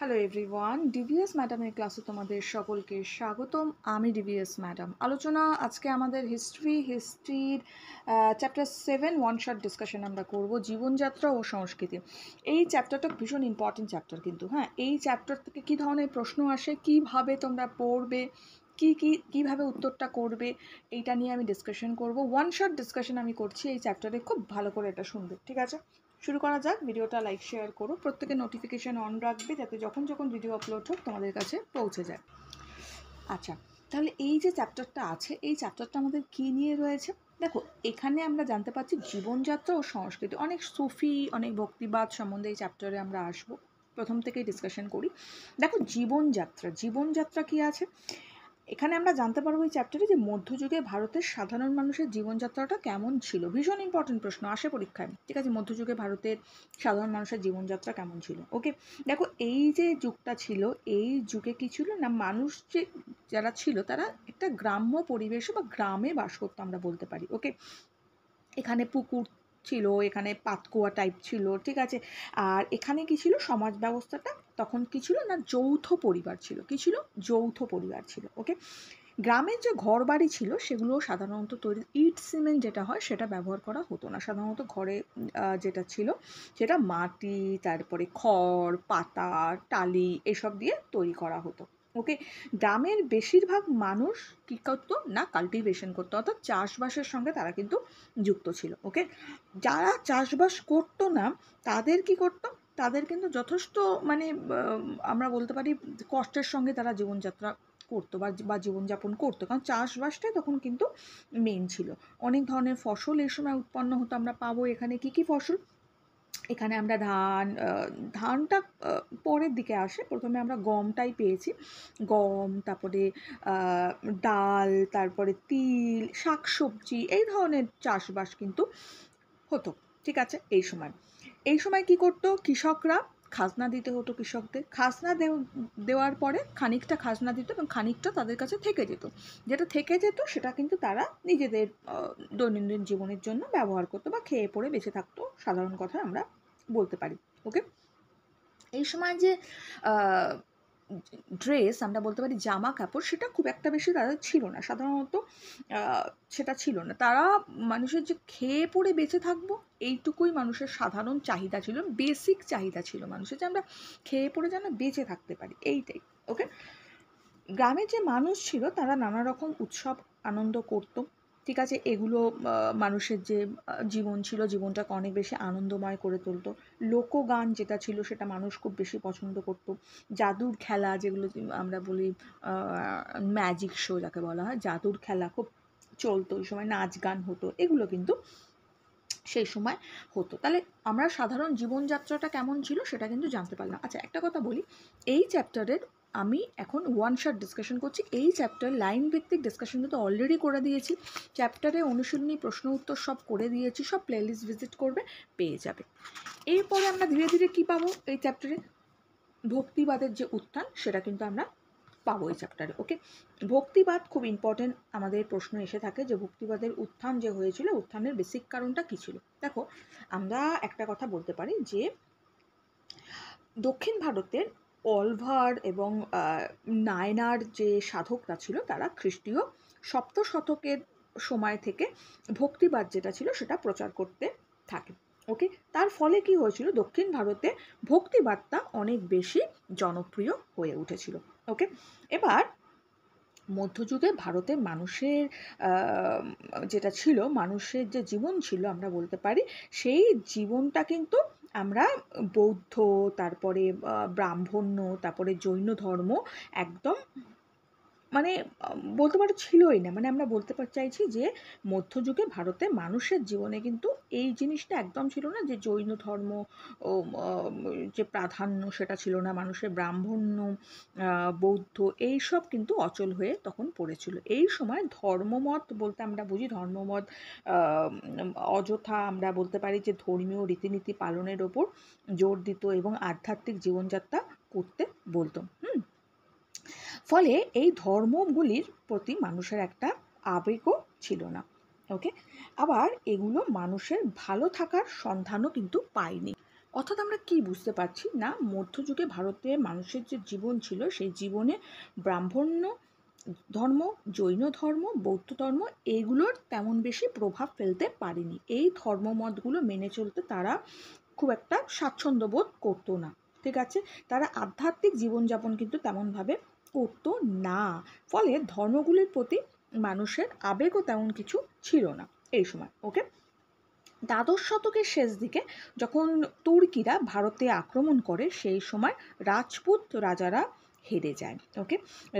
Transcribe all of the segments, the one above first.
Hello everyone, DVS ম্যাডামের ক্লাসে তোমাদের সকলকে স্বাগতম। আমি ডিভিএস ম্যাডাম। আলোচনা আজকে আমাদের হিস্ট্রির চ্যাপ্টার 7 ওয়ান শট ডিসকাশন আমরা করব, জীবনযাত্রা ও সংস্কৃতি। এই চ্যাপ্টারটা ভীষণ ইম্পর্টেন্ট চ্যাপ্টার কিন্তু। হ্যাঁ, এই চ্যাপ্টার থেকে কী ধরনের প্রশ্ন আসে, কীভাবে তোমরা পড়বে, কীভাবে উত্তরটা করবে, এইটা নিয়ে আমি ডিসকাশন করব। ওয়ান শট ডিসকাশন আমি করছি এই চ্যাপ্টারে, খুব ভালো করে এটা শুনবে, ঠিক আছে? শুরু করা যাক। ভিডিওটা লাইক শেয়ার করো, প্রত্যেকে নোটিফিকেশান অন রাখবে যাতে যখন যখন ভিডিও আপলোড হোক তোমাদের কাছে পৌঁছে যায়। আচ্ছা, তাহলে এই যে চ্যাপ্টারটা আছে, এই চ্যাপ্টারটা আমাদের কী নিয়ে রয়েছে দেখো। এখানে আমরা জানতে পারছি জীবনযাত্রা ও সংস্কৃতি। অনেক সুফি, অনেক ভক্তিবাদ সম্বন্ধে এই চ্যাপ্টারে আমরা আসবো। প্রথম থেকেই ডিসকাশন করি। দেখো, জীবনযাত্রা কী আছে এখানে আমরা জানতে পারবো এই চ্যাপ্টারে, যে মধ্যযুগে ভারতের সাধারণ মানুষের জীবনযাত্রাটা কেমন ছিল। ভীষণ ইম্পর্টেন্ট প্রশ্ন, আসে পরীক্ষায়, ঠিক আছে? মধ্যযুগে ভারতের সাধারণ মানুষের জীবনযাত্রা কেমন ছিল। ওকে, দেখো এই যে যুগটা ছিল, এই যুগে কী ছিল না, মানুষ যারা ছিল তারা একটা গ্রাম্য পরিবেশে বা গ্রামে বাস করতো আমরা বলতে পারি। ওকে, এখানে পুকুর ছিল, এখানে পাতকুয়া টাইপ ছিল, ঠিক আছে? আর এখানে কি ছিল, সমাজ ব্যবস্থাটা তখন কি ছিল না, যৌথ পরিবার ছিল। কি ছিল? যৌথ পরিবার ছিল। ওকে, গ্রামের যে ঘর বাড়ি ছিল সেগুলো সাধারণত তৈরি ইট সিমেন্ট যেটা হয় সেটা ব্যবহার করা হতো না। সাধারণত ঘরে যেটা ছিল সেটা মাটি, তারপরে খড়, পাতা, টালি এসব দিয়ে তৈরি করা হতো। ওকে, গ্রামের বেশিরভাগ মানুষ কী করতো না, কাল্টিভেশন করতো, অর্থাৎ চাষবাসের সঙ্গে তারা কিন্তু যুক্ত ছিল। ওকে, যারা চাষবাস করতো না তাদের কি করতো, তাদের কিন্তু যথেষ্ট মানে আমরা বলতে পারি কষ্টের সঙ্গে তারা জীবনযাত্রা করতো বা জীবনযাপন করতো, কারণ চাষবাসটাই তখন কিন্তু মেন ছিল। অনেক ধরনের ফসল এই সময় উৎপন্ন হতো। আমরা পাবো এখানে কি কি ফসল। এখানে আমরা ধানটা পরের দিকে আসে, প্রথমে আমরা গমটাই পেয়েছি। গম, তারপরে ডাল, তারপরে তিল, শাকসবজি, এই ধরনের চাষবাস কিন্তু হতো, ঠিক আছে? এই সময় কি করতো কৃষকরা, খাজনা দিতে হতো কৃষকদের। খাজনা দেওয়ার পরে খানিকটা খাজনা দিত এবং খানিকটা তাদের কাছে থেকে যেত। যেটা থেকে যেত সেটা কিন্তু তারা নিজেদের দৈনন্দিন জীবনের জন্য ব্যবহার করতো বা খেয়ে পরে বেঁচে থাকতো, সাধারণ কথা আমরা বলতে পারি। ওকে, এই সময় যে ড্রেস আমরা বলতে পারি, জামা কাপড়, সেটা খুব একটা বেশি তাদের ছিল না। সাধারণত সেটা ছিল না। তারা মানুষের যে খেয়ে পরে বেঁচে থাকবো এইটুকুই মানুষের সাধারণ চাহিদা ছিল, বেসিক চাহিদা ছিল মানুষের, যে আমরা খেয়ে পরে যেন বেঁচে থাকতে পারি, এইটাই। ওকে, গ্রামের যে মানুষ ছিল তারা নানা রকম উৎসব আনন্দ করতো, ঠিক আছে? এগুলো মানুষের যে জীবন ছিল, জীবনটাকে অনেক বেশি আনন্দময় করে তুলতো। লোকগান যেটা ছিল সেটা মানুষ খুব বেশি পছন্দ করতো। জাদুর খেলা, যেগুলো আমরা বলি ম্যাজিক শো যাকে বলা হয়, জাদুর খেলা খুব চলতো ওই সময়, নাচ গান হতো, এগুলো কিন্তু সেই সময় হতো। তাহলে আমরা সাধারণ জীবনযাত্রাটা কেমন ছিল সেটা কিন্তু জানতে পারলাম। আচ্ছা, একটা কথা বলি, এই চ্যাপ্টারের আমি এখন ওয়ান শট ডিসকাশন করছি। এই চ্যাপ্টার লাইন ভিত্তিক ডিসকাশন কিন্তু অলরেডি করে দিয়েছি। চ্যাপ্টারে অনুশীলনী, প্রশ্ন উত্তর সব করে দিয়েছি, সব প্লেলিস্ট ভিজিট করবে, পেয়ে যাবে। এরপরে আমরা ধীরে ধীরে কী পাবো এই চ্যাপ্টারে, ভক্তিবাদের যে উত্থান সেটা কিন্তু আমরা পাবো এই চ্যাপ্টারে। ওকে, ভক্তিবাদ খুব ইম্পর্টেন্ট, আমাদের প্রশ্ন এসে থাকে যে ভক্তিবাদের উত্থান যে হয়েছিল, উত্থানের বেসিক কারণটা কী ছিল। দেখো, আমরা একটা কথা বলতে পারি যে দক্ষিণ ভারতের অলভার এবং নায়নার যে সাধকরা ছিল তারা খ্রিস্টীয় সপ্তম শতকের সময় থেকে ভক্তিবাদ যেটা ছিল সেটা প্রচার করতে থাকে। ওকে, তার ফলে কি হয়েছিল, দক্ষিণ ভারতে ভক্তিবাদটা অনেক বেশি জনপ্রিয় হয়ে উঠেছিল। ওকে, এবার মধ্যযুগে ভারতের মানুষের যেটা ছিল, মানুষের যে জীবন ছিল আমরা বলতে পারি, সেই জীবনটা কিন্তু আমরা বৌদ্ধ, তারপরে ব্রাহ্মণ্য, তারপরে জৈন ধর্ম একদম মানে বলতে পারো ছিলই না। মানে আমরা বলতে চাইছি যে মধ্যযুগে ভারতে মানুষের জীবনে কিন্তু এই জিনিসটা একদম ছিল না, যে জৈন ধর্ম ও যে প্রাধান্য সেটা ছিল না, মানুষের ব্রাহ্মণ্য, বৌদ্ধ, এইসব কিন্তু অচল হয়ে তখন পড়েছিল। এই সময় ধর্মমত বলতে আমরা বুঝি ধর্মমত অযথা আমরা বলতে পারি যে ধর্মীয় রীতিনীতি পালনের ওপর জোর দিত এবং আধ্যাত্মিক জীবনযাত্রা করতে বলতো। ফলে এই ধর্মগুলির প্রতি মানুষের একটা আবেগও ছিল না। ওকে, আবার এগুলো মানুষের ভালো থাকার সন্ধানও কিন্তু পায়নি। অর্থাৎ আমরা কি বুঝতে পারছি না, মধ্যযুগে ভারতে মানুষের যে জীবন ছিল সেই জীবনে ব্রাহ্মণ্য ধর্ম, জৈন ধর্ম, বৌদ্ধ ধর্ম এইগুলোর তেমন বেশি প্রভাব ফেলতে পারেনি। এই ধর্মমতগুলো মেনে চলতে তারা খুব একটা স্বাচ্ছন্দ্য বোধ করতো না। ঠিক আছে, তারা আধ্যাত্মিক জীবনযাপন কিন্তু তেমনভাবে করতো না। ফলে ধর্মগুলির প্রতি মানুষের আবেগও তেমন কিছু ছিল না এই সময়। ওকে, দ্বাদশ শতকের শেষ দিকে যখন তুর্কিরা ভারতে আক্রমণ করে সেই সময় রাজপুত রাজারা হেরে যায়। ওকে,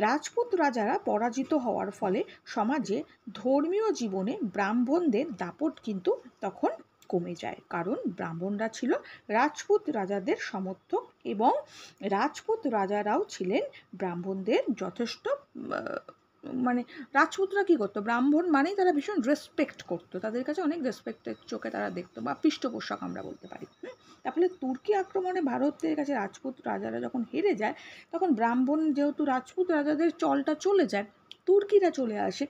রাজপুত রাজারা পরাজিত হওয়ার ফলে সমাজে ধর্মীয় জীবনে ব্রাহ্মণদের দাপট কিন্তু তখন কমে যায়, কারণ ব্রাহ্মণরা ছিল রাজপুত রাজাদের সমর্থক এবং রাজপুত রাজারাও ছিলেন ব্রাহ্মণদের যথেষ্ট মানে রাজপুতরা কী করতো, ব্রাহ্মণ মানেই তারা ভীষণ রেসপেক্ট করতো, তাদের কাছে অনেক রেসপেক্টের চোখে তারা দেখতো, বা পৃষ্ঠপোষক আমরা বলতে পারি। তারপরে তুর্কি আক্রমণে ভারতের কাছে রাজপুত রাজারা যখন হেরে যায়, তখন ব্রাহ্মণ যেহেতু রাজপুত রাজাদের চলটা চলে যায়, তুর্কিরা চলে আসে,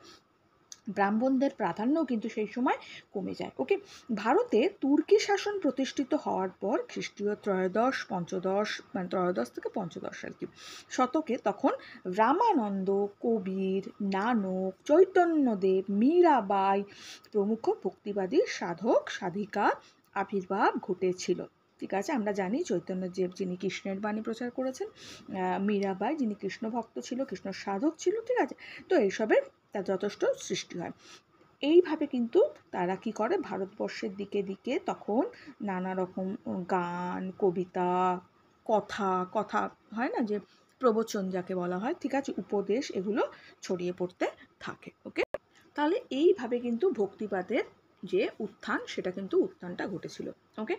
ব্রাহ্মণদের প্রাধান্যও কিন্তু সেই সময় কমে যায়। ওকে, ভারতে তুর্কি শাসন প্রতিষ্ঠিত হওয়ার পর খ্রিস্টীয় ত্রয়োদশ থেকে পঞ্চদশ আর কি শতকে তখন রামানন্দ, কবির, নানক, চৈতন্যদেব, মীরাবাই প্রমুখ ভক্তিবাদী সাধক সাধিকা আবির্ভাব ঘটেছিল। ঠিক আছে, আমরা জানি চৈতন্যদেব যিনি কৃষ্ণের বাণী প্রচার করেছেন, মীরাবাই যিনি কৃষ্ণ ভক্ত ছিল, কৃষ্ণ সাধক ছিল। ঠিক আছে, তো এইসবের তার যথেষ্ট সৃষ্টি হয়। এইভাবে কিন্তু তারা কি করে, ভারতবর্ষের দিকে দিকে তখন নানা রকম গান, কবিতা, কথা হয় না, যে প্রবচন যাকে বলা হয়, ঠিক আছে, উপদেশ, এগুলো ছড়িয়ে পড়তে থাকে। ওকে, তাহলে এইভাবে কিন্তু ভক্তিবাদের যে উত্থান, সেটা কিন্তু উত্থানটা ঘটেছিল। ওকে,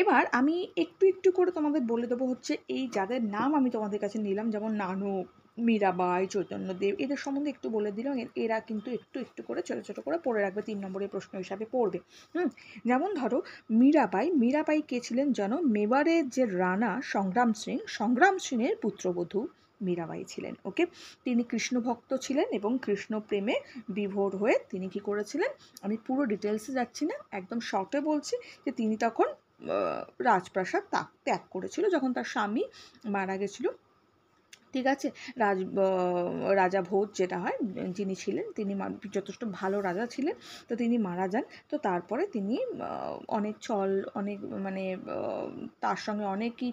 এবার আমি একটু একটু করে তোমাদের বলে দেবো হচ্ছে এই যাদের নাম আমি তোমাদের কাছে নিলাম, যেমন নানক, মীরাবাই, চৈতন্যদেব, এদের সম্বন্ধে একটু বলে দিলাম। এরা কিন্তু একটু একটু করে ছোটো ছোটো করে পড়ে রাখবে, 3 নম্বরের প্রশ্ন হিসাবে পড়বে। যেমন ধরো মীরাবাই কে ছিলেন জানো? মেবারের যে রানা সংগ্রাম সিংয়ের পুত্রবধূ মীরাবাই ছিলেন। ওকে, তিনি কৃষ্ণ ভক্ত ছিলেন এবং কৃষ্ণ প্রেমে বিভোর হয়ে তিনি কি করেছিলেন, আমি পুরো ডিটেলসে যাচ্ছি না, একদম শর্টে বলছি, যে তিনি তখন রাজপ্রাসাদ ত্যাগ করেছিল যখন তার স্বামী মারা গেছিল। ঠিক আছে, রাজা ভোজ যেটা হয়, যিনি ছিলেন তিনি যথেষ্ট ভালো রাজা ছিলেন, তো তিনি মারা যান। তো তারপরে তিনি অনেক মানে তার সঙ্গে অনেকই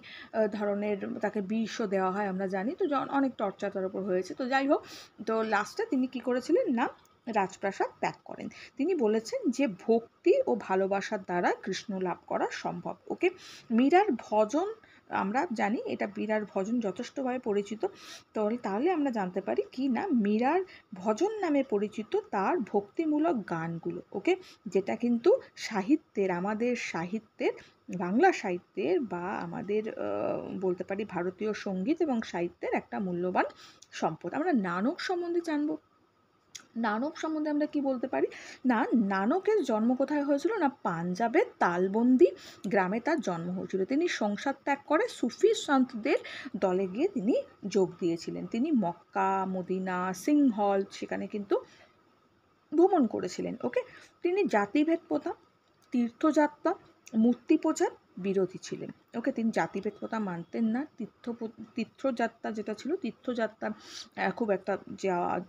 ধরনের তাকে বিষও দেওয়া হয় আমরা জানি, তো অনেক টর্চার তার উপর হয়েছে। তো যাই হোক, তো লাস্টে তিনি কি করেছিলেন না, রাজপ্রাসাদ ত্যাগ করেন। তিনি বলেছেন যে ভক্তি ও ভালোবাসার দ্বারা কৃষ্ণ লাভ করা সম্ভব। ওকে, মীরার ভজন আমরা জানি, এটা মীরার ভজন যথেষ্টভাবে পরিচিত। তাহলে আমরা জানতে পারি কি না, মীরার ভজন নামে পরিচিত তার ভক্তিমূলক গানগুলো। ওকে, যেটা কিন্তু আমাদের সাহিত্যের, বাংলা সাহিত্যের বা আমাদের বলতে পারি ভারতীয় সঙ্গীত এবং সাহিত্যের একটা মূল্যবান সম্পদ। আমরা নানক সম্বন্ধে জানবো। নানক সম্বন্ধে আমরা কি বলতে পারি না, নানকের জন্ম কোথায় হয়েছিল না, পাঞ্জাবের তালবন্দি গ্রামে তার জন্ম হয়েছিল। তিনি সংসার ত্যাগ করে সুফি সন্তদের দলে গিয়ে তিনি যোগ দিয়েছিলেন। তিনি মক্কা, মদিনা, সিংহল সেখানে কিন্তু ভ্রমণ করেছিলেন। ওকে, তিনি জাতিভেদ প্রথা, তীর্থযাত্রা, মূর্তি পূজার বিরোধী ছিলেন। ওকে, তিনি জাতিভেদ প্রথা মানতেন না, তীর্থযাত্রা যেটা ছিল, তীর্থযাত্রা খুব একটা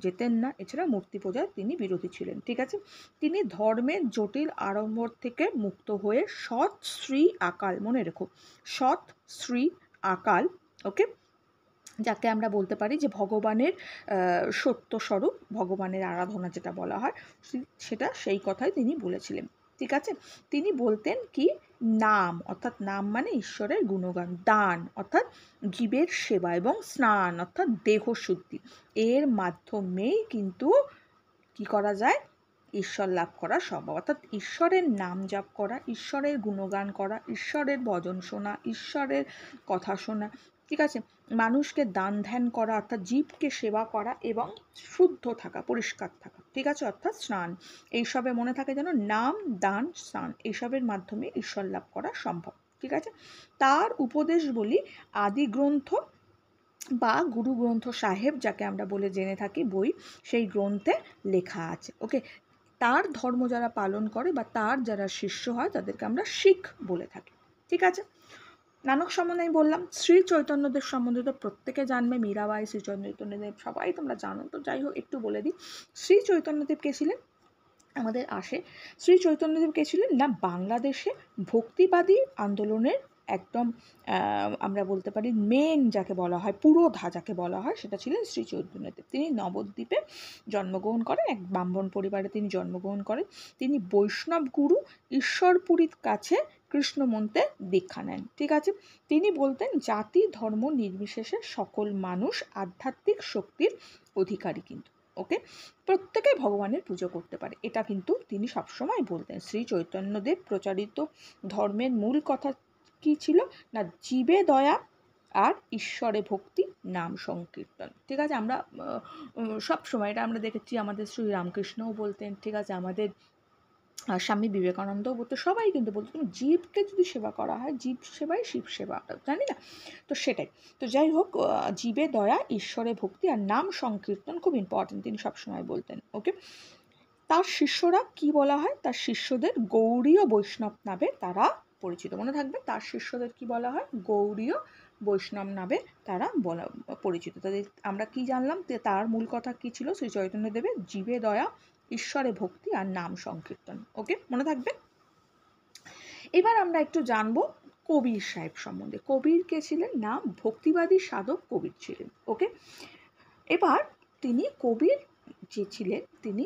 যেতেন না, এছাড়া মূর্তি পূজায় তিনি বিরোধী ছিলেন। ঠিক আছে, তিনি ধর্মের জটিল আড়ম্বর থেকে মুক্ত হয়ে সৎ শ্রী আকাল, মনে রেখো, সৎ শ্রী আকাল, ওকে, যাকে আমরা বলতে পারি যে ভগবানের সত্যস্বরূপ, ভগবানের আরাধনা যেটা বলা হয়, সেটা সেই কথাই তিনি বলেছিলেন। ঠিক আছে, তিনি বলতেন কি, নাম অর্থাৎ নাম মানে ঈশ্বরের গুণগান, দান অর্থাৎ জীবের সেবা এবং স্নান অর্থাৎ দেহ শুদ্ধি, এর মাধ্যমেই কিন্তু কি করা যায়, ঈশ্বর লাভ করা সম্ভব। অর্থাৎ ঈশ্বরের নাম জপ করা, ঈশ্বরের গুণগান করা, ঈশ্বরের ভজন শোনা, ঈশ্বরের কথা শোনা, ঠিক আছে, মানুষকে দান ধ্যান করা অর্থাৎ জীবকে সেবা করা এবং শুদ্ধ থাকা, পরিষ্কার থাকা, ঠিক আছে, অর্থাৎ স্নান, এইসবে মনে থাকে যেন নাম, দান, স্নান, এইসবের মাধ্যমে ঈশ্বর লাভ করা সম্ভব। ঠিক আছে, তার উপদেশ বলি আদি গ্রন্থ বা গুরু গ্রন্থ সাহেব যাকে আমরা বলে জেনে থাকি বই, সেই গ্রন্থে লেখা আছে। ওকে, তার ধর্ম যারা পালন করে বা তার যারা শিষ্য হয় তাদেরকে আমরা শিখ বলে থাকি। ঠিক আছে, নানক সম্বন্ধে আমি বললাম। শ্রী চৈতন্যদেব সম্বন্ধে তো প্রত্যেকে জানবে, মীরাবাই, শ্রী চৈতন্যদেব সবাই তোমরা জানো, তো যাই হোক একটু বলে দিই। শ্রী চৈতন্যদেব কে ছিলেন আমাদের আসে? শ্রী চৈতন্যদেব কে ছিলেন না বাংলাদেশে ভক্তিবাদী আন্দোলনের একদম আমরা বলতে পারি মেন যাকে বলা হয়, পুরোধা যাকে বলা হয়, সেটা ছিলেন শ্রী চৈতন্যদেব। তিনি নবদ্বীপে জন্মগ্রহণ করেন, এক ব্রাহ্মণ পরিবারে তিনি জন্মগ্রহণ করেন। তিনি বৈষ্ণব গুরু ঈশ্বরপুরীর কাছে কৃষ্ণ মন্ত্রে দীক্ষা নেন। ঠিক আছে। তিনি বলতেন জাতি ধর্ম নির্বিশেষে সকল মানুষ আধ্যাত্মিক শক্তির অধিকারী, কিন্তু ওকে, প্রত্যেকে ভগবানের পুজো করতে পারে, এটা কিন্তু তিনি সবসময় বলতেন। শ্রী চৈতন্যদেব প্রচারিত ধর্মের মূল কথা কি ছিল না জীবে দয়া আর ঈশ্বরে ভক্তি, নাম সংকীর্তন। ঠিক আছে। আমরা সব সময় এটা আমরা দেখেছি, আমাদের শ্রী রামকৃষ্ণও বলতেন। ঠিক আছে। আমাদের স্বামী বিবেকানন্দও বলতো, সবাই কিন্তু বলতো তুমি জীবকে যদি সেবা করা হয়, জীব সেবাই শিব সেবা, জানি না, তো সেটাই। তো যাই হোক, জীবে দয়া, ঈশ্বরে ভক্তি আর নাম সংকীর্তন খুব ইম্পর্টেন্ট, তিনি সবসময় বলতেন। ওকে। তার শিষ্যরা কি বলা হয়? তার শিষ্যদের গৌড়ীয় বৈষ্ণব নামে তারা পরিচিত। মনে থাকবে, তার শিষ্যদের কি বলা হয়? গৌড়ীয় বৈষ্ণব নামে তারা পরিচিত। তাদের আমরা কি জানলাম যে তার মূল কথা কি ছিল? শ্রী চৈতন্যদেবের জীবে দয়া, ঈশ্বরে ভক্তি আর নাম সংকীর্তন। ওকে, মনে থাকবে। এবার আমরা একটু জানবো কবির সাহেব সম্বন্ধে। কবির কে ছিলেন না ভক্তিবাদী সাধক কবির ছিলেন। ওকে। এবার তিনি কবির যে ছিলেন, তিনি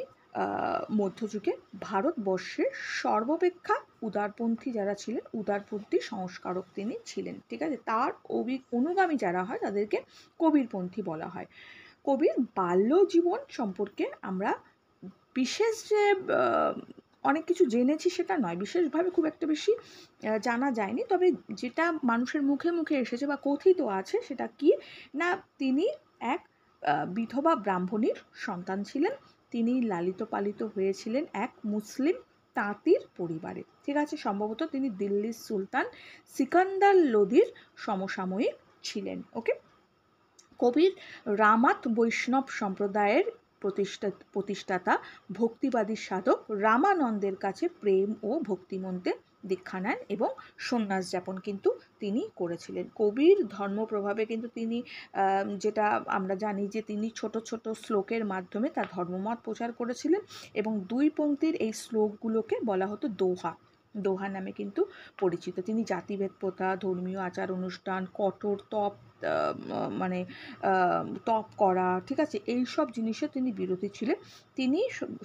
মধ্যযুগে ভারতবর্ষের সর্বাপেক্ষা উদারপন্থী যারা ছিলেন, উদারপন্থী সংস্কারক তিনি ছিলেন। ঠিক আছে। তার অনুগামী যারা হয় তাদেরকে কবিরপন্থী বলা হয়। কবির বাল্য জীবন সম্পর্কে আমরা বিশেষ যে অনেক কিছু জেনেছি সেটা নয়, বিশেষভাবে খুব একটা বেশি জানা যায়নি। তবে যেটা মানুষের মুখে মুখে এসেছে বা কথিত আছে সেটা কি না তিনি এক বিধবা ব্রাহ্মণীর সন্তান ছিলেন। তিনি লালিত পালিত হয়েছিলেন এক মুসলিম তাঁতির পরিবারে। ঠিক আছে। সম্ভবত তিনি দিল্লির সুলতান সিকান্দার লোদির সমসাময়িক ছিলেন। ওকে। কবির রামাত বৈষ্ণব সম্প্রদায়ের প্রতিষ্ঠাতা ভক্তিবাদী সাধক রামানন্দের কাছে প্রেম ও ভক্তিমন্ত্রে দীক্ষা নেন এবং সন্ন্যাস যাপন কিন্তু তিনি করেছিলেন। কবির ধর্ম প্রভাবে কিন্তু তিনি যেটা আমরা জানি যে তিনি ছোট ছোট শ্লোকের মাধ্যমে তার ধর্মমত প্রচার করেছিলেন এবং দুই পংক্তির এই শ্লোকগুলোকে বলা হতো দোহা। দোহা নামে কিন্তু পরিচিত। তিনি জাতিভেদ প্রথা, ধর্মীয় আচার অনুষ্ঠান, কঠোর তপ মানে তপ করা, ঠিক আছে, এই সব জিনিসে তিনি বিরোধী ছিলেন। তিনি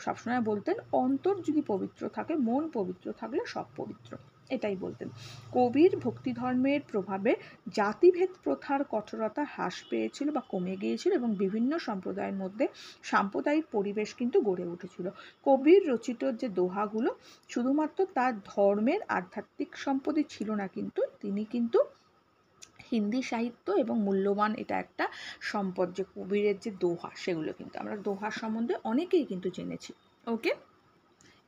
সবসময় বলতেন অন্তর যদি পবিত্র থাকে, মন পবিত্র থাকলে সব পবিত্র, এটাই বলতেন। কবির ভক্তি ধর্মের প্রভাবে জাতিভেদ প্রথার কঠোরতা হ্রাস পেয়েছিল বা কমে গিয়েছিল এবং বিভিন্ন সম্প্রদায়ের মধ্যে সাম্প্রদায়িক পরিবেশ কিন্তু গড়ে উঠেছিল। কবির রচিত যে দোহাগুলো শুধুমাত্র তার ধর্মের আধ্যাত্মিক সম্পদই ছিল না, কিন্তু তিনি কিন্তু হিন্দি সাহিত্য এবং মূল্যবান এটা একটা সম্পদ, যে কবিরের যে দোহা, সেগুলো কিন্তু আমরা দোহা সম্বন্ধে অনেকেই কিন্তু জেনেছি। ওকে।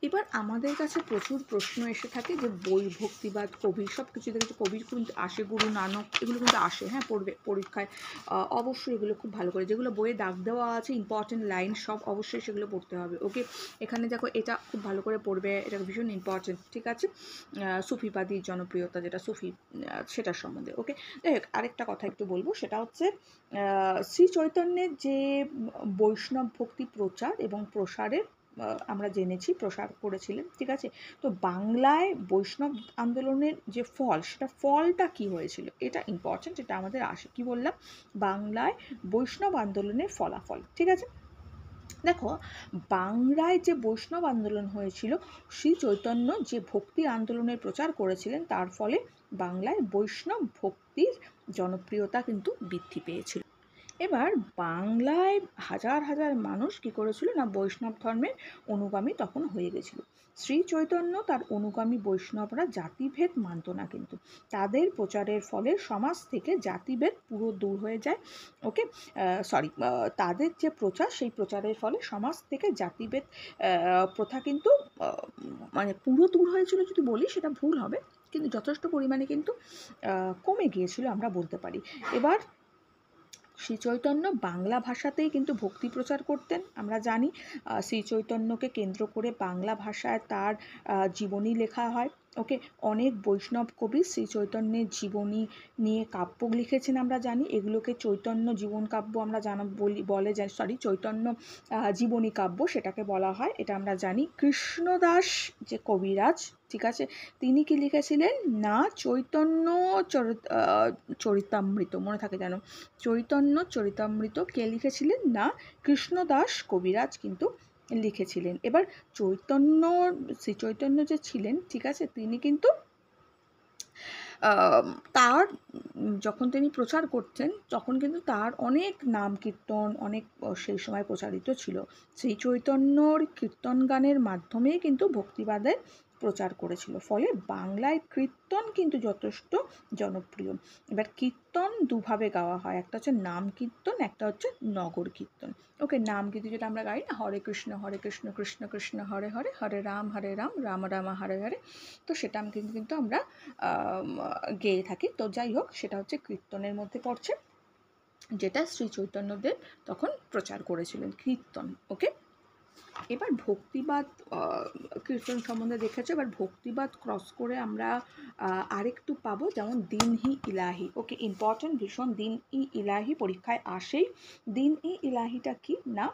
এবার আমাদের কাছে প্রচুর প্রশ্ন এসে থাকে যে বই, ভক্তিবাদ, কবির সব কিছু দেখে কবির কিন্তু আসে, গুরু নানক, এগুলো কিন্তু আসে, হ্যাঁ, পড়বে পরীক্ষায় অবশ্যই এগুলো খুব ভালো করে, যেগুলো বইয়ে দাগ দেওয়া আছে ইম্পর্টেন্ট লাইন সব অবশ্যই সেগুলো পড়তে হবে। ওকে। এখানে দেখো এটা খুব ভালো করে পড়বে, এটা ভীষণ ইম্পর্টেন্ট। ঠিক আছে। সুফিবাদী জনপ্রিয়তা, যেটা সুফি, সেটার সম্বন্ধে। ওকে। যাই হোক, আরেকটা কথা একটু বলবো, সেটা হচ্ছে শ্রী চৈতন্যের যে বৈষ্ণব ভক্তি প্রচার এবং প্রসারের আমরা জেনেছি প্রসার করেছিলেন। ঠিক আছে। তো বাংলায় বৈষ্ণব আন্দোলনের যে ফল, সেটা ফলটা কি হয়েছিল, এটা ইম্পর্টেন্ট, এটা আমাদের আসে। কি বললাম? বাংলায় বৈষ্ণব আন্দোলনের ফলাফল। ঠিক আছে। দেখো, বাংলায় যে বৈষ্ণব আন্দোলন হয়েছিল, শ্রী চৈতন্য যে ভক্তি আন্দোলনের প্রচার করেছিলেন, তার ফলে বাংলায় বৈষ্ণব ভক্তির জনপ্রিয়তা কিন্তু বৃদ্ধি পেয়েছিল। এবার বাংলায় হাজার হাজার মানুষ কি করেছিল না বৈষ্ণব ধর্মের অনুগামী তখন হয়ে গেছিল। শ্রী চৈতন্য তার অনুগামী বৈষ্ণবরা জাতিভেদ মানত না, কিন্তু তাদের প্রচারের ফলে সমাজ থেকে জাতিভেদ পুরো দূর হয়ে যায়। ওকে। সরি, তাদের যে প্রচার, সেই প্রচারের ফলে সমাজ থেকে জাতিভেদ প্রথা কিন্তু মানে পুরো দূর হয়েছিল যদি বলি সেটা ভুল হবে, কিন্তু যথেষ্ট পরিমাণে কিন্তু কমে গিয়েছিল আমরা বলতে পারি। এবার শ্রী চৈতন্য বাংলা ভাষাতেই কিন্তু ভক্তি প্রচার করতেন। আমরা জানি শ্রী চৈতন্যকে কেন্দ্র করে বাংলা ভাষায় তার জীবনী লেখা হয়। ওকে, অনেক বৈষ্ণব কবি শ্রী চৈতন্যের জীবনী নিয়ে কাব্য লিখেছেন আমরা জানি, এগুলোকে চৈতন্য জীবন কাব্য আমরা বলে যাই, চৈতন্য জীবনী কাব্য সেটাকে বলা হয়, এটা আমরা জানি। কৃষ্ণদাস যে কবিরাজ, ঠিক আছে, তিনি কি লিখেছিলেন না চৈতন্য চরিতামৃত, মনে থাকে যেন, চৈতন্য চরিতামৃত কে লিখেছিলেন না কৃষ্ণদাস কবিরাজ কিন্তু লিখেছিলেন। এবার শ্রী চৈতন্য যে ছিলেন, ঠিক আছে, তিনি কিন্তু তার যখন তিনি প্রচার করতেন তখন কিন্তু তার অনেক নাম কীর্তন অনেক সেই সময় প্রচারিত ছিল। শ্রী চৈতন্যর কীর্তন গানের মাধ্যমে কিন্তু ভক্তিবাদের প্রচার করেছিল, ফলে বাংলায় কীর্তন কিন্তু যথেষ্ট জনপ্রিয়। এবার কীর্তন দুভাবে গাওয়া হয়, একটা হচ্ছে নাম কীর্তন, একটা হচ্ছে নগর কীর্তন। ওকে, নাম কীর্তন যেটা আমরা গাই না, হরে কৃষ্ণ কৃষ্ণ কৃষ্ণ হরে হরে, হরে রাম রাম রাম হরে হরে, তো সেটা কিন্তু আমরা গেয়ে থাকি। তো যাই হোক, সেটা হচ্ছে কীর্তনের মধ্যে পড়ছে, যেটা শ্রী চৈতন্যদেব তখন প্রচার করেছিলেন, কীর্তন। ওকে, এবার ভক্তিবাদ কীর্তন সম্বন্ধে দেখেছো, এবার ভক্তিবাদ ক্রস করে আমরা আরেকটু পাবো, যেমন দিন হি ইলাহি। ওকে, ইম্পর্টেন্ট ভীষণ, দিন ই ইলাহি পরীক্ষায় আসেই। দিন ই ইলাহিটা কি না,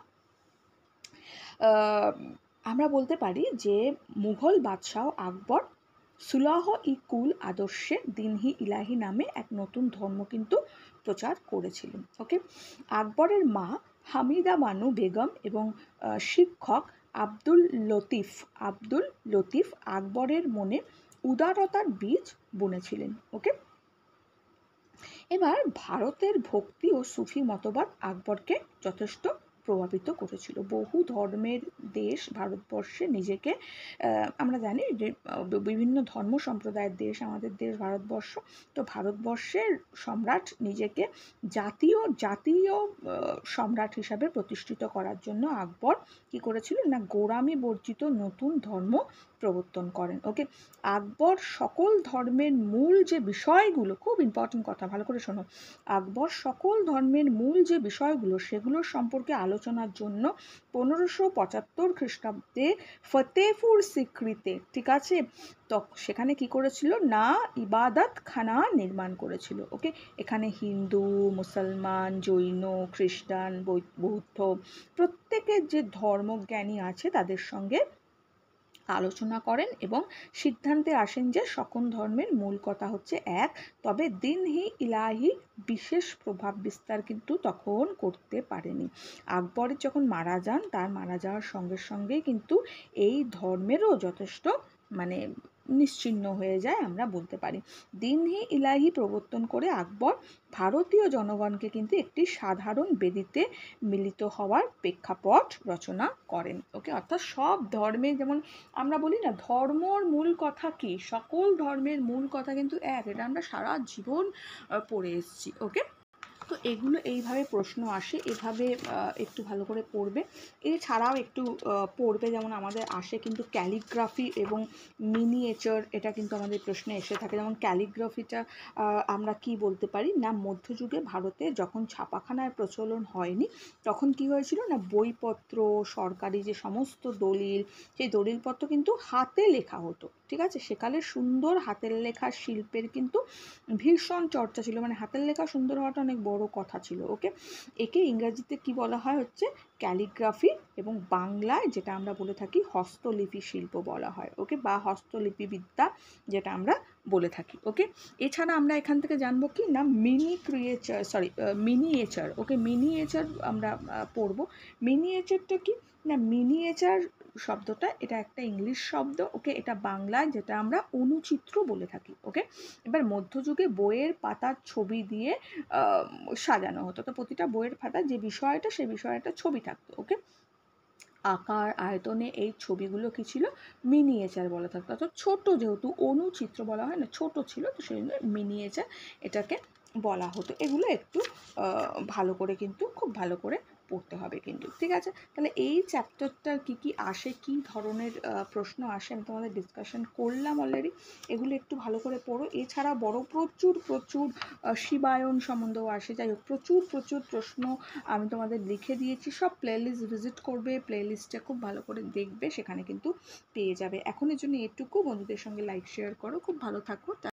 আমরা বলতে পারি যে মুঘল বাদশাহ আকবর সুলাহ ই কুল আদর্শে দিনহি ইলাহি নামে এক নতুন ধর্ম কিন্তু প্রচার করেছিলেন। ওকে, আকবরের মা হামিদা বানু বেগম এবং শিক্ষক আব্দুল লতিফ আকবরের মনে উদারতার বীজ বুনেছিলেন। ওকে, এবার ভারতের ভক্তি ও সুফি মতবাদ আকবরকে যথেষ্ট প্রভাবিত করেছিল। বহু ধর্মের দেশ ভারতবর্ষে নিজেকে, আমরা জানি যে বিভিন্ন ধর্ম সম্প্রদায়ের দেশ আমাদের দেশ ভারতবর্ষ, তো ভারতবর্ষের সম্রাট নিজেকে জাতীয় সম্রাট হিসাবে প্রতিষ্ঠিত করার জন্য আকবর কি করেছিলেন না গোঁড়ামি বর্জিত নতুন ধর্ম প্রবর্তন করেন। ওকে, আকবর সকল ধর্মের মূল যে বিষয়গুলো, খুব ইম্পর্টেন্ট কথা, ভালো করে শোনো, আকবর সকল ধর্মের মূল যে বিষয়গুলো সেগুলো সম্পর্কে আলোচনার জন্য 1575 খ্রিস্টাব্দে ফতেপুর সিক্রিতে, ঠিক আছে, তো সেখানে কি করেছিল না ইবাদত খানা নির্মাণ করেছিল। ওকে, এখানে হিন্দু, মুসলমান, জৈন, খ্রিস্টান, বৌদ্ধ প্রত্যেকের যে ধর্মজ্ঞানী আছে তাদের সঙ্গে আলোচনা করেন এবং সিদ্ধান্তে আসেন যে সকল ধর্মের মূল কথা হচ্ছে এক, তবে দিনহি ইলাহি বিশেষ প্রভাব বিস্তার কিন্তু তখন করতে পারেনি। আকবর যখন মারা যান, তার মারা যাওয়ার সঙ্গে সঙ্গেই কিন্তু এই ধর্মেরও যথেষ্ট মানে নিশ্চিহ্ন হয়ে যায়, আমরা বলতে পারি। দিনহি ইলাহি প্রবর্তন করে আকবর ভারতীয় জনগণকে কিন্তু একটি সাধারণ বেদিতে মিলিত হওয়ার প্রেক্ষাপট রচনা করেন। ওকে, অর্থাৎ সব ধর্মে, যেমন আমরা বলি না ধর্মর মূল কথা কি, সকল ধর্মের মূল কথা কিন্তু এক, এটা আমরা সারা জীবন পড়ে এসেছি। ওকে, তো এগুলো এইভাবে প্রশ্ন আসে, এভাবে একটু ভালো করে পড়বে। এছাড়াও একটু পড়বে, যেমন আমাদের আসে কিন্তু ক্যালিগ্রাফি এবং মিনিয়েচার, এটা কিন্তু আমাদের প্রশ্নে এসে থাকে। যেমন ক্যালিগ্রাফিটা আমরা কি বলতে পারি না, মধ্যযুগে ভারতে যখন ছাপাখানার প্রচলন হয়নি তখন কি হয়েছিল না, বইপত্র, সরকারি যে সমস্ত দলিল, সেই দলিলপত্র কিন্তু হাতে লেখা হতো, ঠিক আছে, সেকালে সুন্দর হাতের লেখা শিল্পের কিন্তু ভীষণ চর্চা ছিল, মানে হাতের লেখা সুন্দর হওয়াটা অনেক বড় কথা ছিল। ওকে, একে ইংরাজিতে কি বলা হয় হচ্ছে ক্যালিগ্রাফি, এবং বাংলায় যেটা আমরা বলে থাকি হস্তলিপি শিল্প বলা হয়। ওকে, বা হস্তলিপি বিদ্যা যেটা আমরা বলে থাকি। ওকে, এছাড়া আমরা এখান থেকে জানবো কি না মিনিয়েচার। ওকে, মিনিয়েচার আমরা পড়বো। মিনিয়েচারটা কি না, মিনিয়েচার শব্দটা এটা একটা ইংলিশ শব্দ। ওকে, এটা বাংলায় যেটা আমরা অনুচিত্র বলে থাকি। ওকে, এবার মধ্যযুগে বইয়ের পাতার ছবি দিয়ে সাজানো হতো, তো প্রতিটা বইয়ের পাতার যে বিষয়টা সেই বিষয়টা ছবি থাকতো। ওকে, আকার আয়তনে এই ছবিগুলো কি ছিল, মিনিয়েচার বলা থাকতো, অর্থাৎ ছোট, যেহেতু অনুচিত্র বলা হয় না, ছোট ছিল, তো সেই জন্য মিনিয়েচার এটাকে বলা হতো। এগুলো একটু ভালো করে কিন্তু খুব ভালো করে পড়তে হবে কিন্তু, ঠিক আছে? তাহলে এই চ্যাপ্টারটার কী আসে, কী ধরনের প্রশ্ন আসে আমি তোমাদের ডিসকাশন করলাম অলরেডি, এগুলো একটু ভালো করে পড়ো। এছাড়া বড় প্রচুর শিবায়ন সম্বন্ধেও আসে। যাই হোক, প্রচুর প্রশ্ন আমি তোমাদের লিখে দিয়েছি, সব প্লেলিস্ট ভিজিট করবে, প্লেলিস্টটা খুব ভালো করে দেখবে, সেখানে কিন্তু পেয়ে যাবে। এখনের জন্য এটুকু, বন্ধুদের সঙ্গে লাইক শেয়ার করো, খুব ভালো থাকো।